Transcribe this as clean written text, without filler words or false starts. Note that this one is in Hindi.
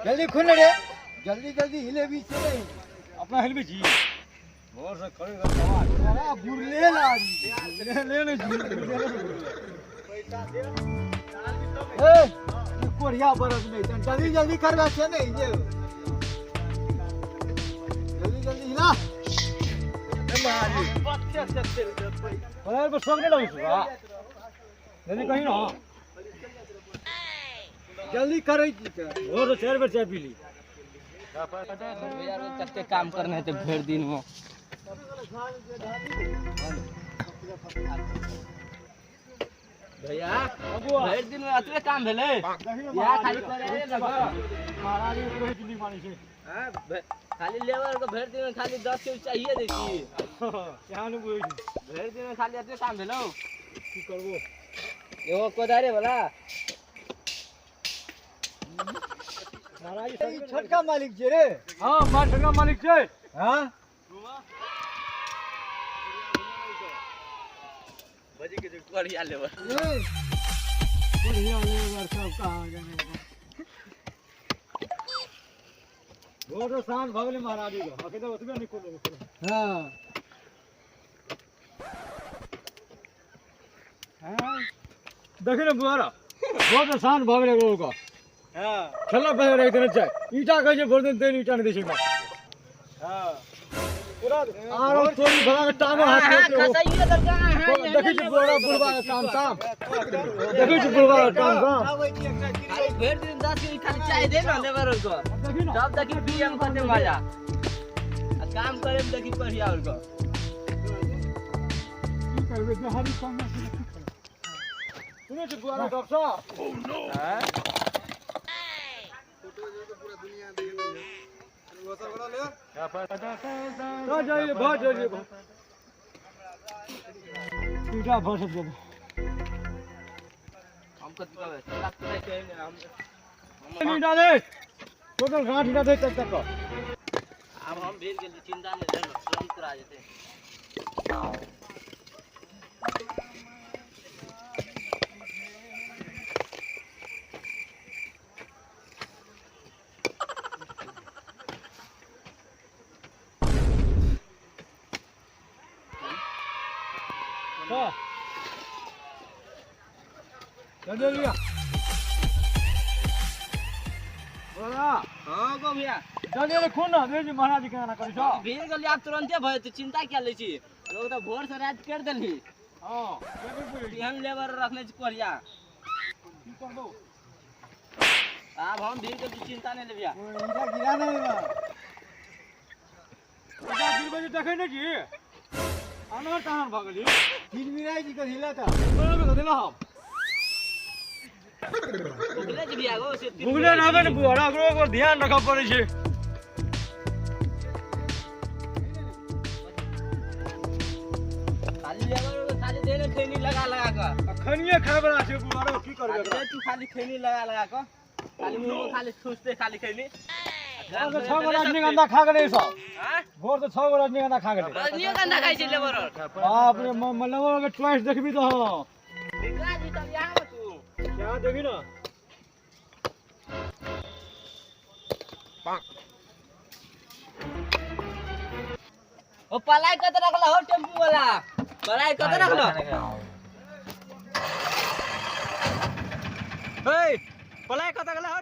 जल्दी खुल रे, जल्दी जल्दी हिले भी से नहीं अपना हिल भी जी और से खड़े कर सवाल अरे बुरले ला ले ले जी पैसा दे ए कोरिया बरस नहीं जल्दी जल्दी कर वैसे नहीं ये जल्दी जल्दी हिला ए महाराज बच्चे से पर बस सब नहीं लगुआ जल्दी कहीं ना जल्दी करे और तो चार बार चाय पी ली यार कत्ते काम करने थे भर दिन में भैया भर दिन में अतरे काम भेले या खाली करे लगा महाराज ये कोई दिल्ली मानी से हां खाली लेबर को भर दिन में खाली 10 के चाहिए देखी यहां न बोई भर दिन में खाली अतरे काम भेलो की करबो एगो कोदारे वाला महाराज ये छोटका मालिक जे रे हां मास्टर का मालिक छे हां बजी के कोरिया लेबर कोरिया लेबर सब कहां गए वो तो शांत भगले महाराज जी को आके तो उतबे नहीं खोलो हां देखे ना बुआरा वो तो शांत भगले लोग का हां खेला पहले रहे थे चाय ईटा कहे बोल दे तेरी ईटा नहीं देछे मैं हां पूरा आरो चोरी भगा के टांगो हाथ में खसाइए दरगाह है देखि छ बोरा बुलवा का काम काम देखि छ बुलवा का काम काम भर दिन 10 के खाली चाय दे ना लेबर को देखि ना तब देखी पीएम करते मजा काम करे में देखी बढ़िया और को की करबे जे हरी काम सुने छ बुआरा डॉक्टर साहब ओह नो हां तो जाइए बहुत जाइए ईटा भर सब दो हमको तो लगता है हम नहीं डाले टोटल गांठ ईटा दे तक तक अब हम भेज के चिंता नहीं रहना तुरंत करा देते हां चल लिया बोला हां गो भैया चलिए रे खून ना दे जी महाराज जी के ना करी छ भेज के आप तुरंते भय तो चिंता क्या ले छी लोग तो भोर से रात कर देली हां केबे पूरी बिहान लेबर रखने छी कोरिया की कर दो अब हम भेज के चिंता नहीं ले भैया इधर गिरा नहीं ना ईटा गिर बजे देखे नहीं जी अनवर कहां भागली तीन मिराई जी कर हिला था बोले में देला हम बुगले जी भैया गो से भूले ना बन बुआरा को ध्यान रखा पड़े छे खाली लेबर को खाली देने खैनी लगा का खनिए खाबरा छे बुआरा की करबे अरे तू खाली खैनी लगा का खाली मुंह में खाली ठूसते खाली खैनी भोर तो 6 गो रजनीगंधा खा गए सब हां भोर तो 6 गो रजनीगंधा खा गए रजनीगंधा खाइ छै लेबर बाप रे मलवा के चॉइस देखबी तो हां बिगड़ा जी तब यहां में तू क्या देखी ना ओ पलाई कत रखला हो टेम्पू वाला पलाई कत रखला ए पलाई कत गला हो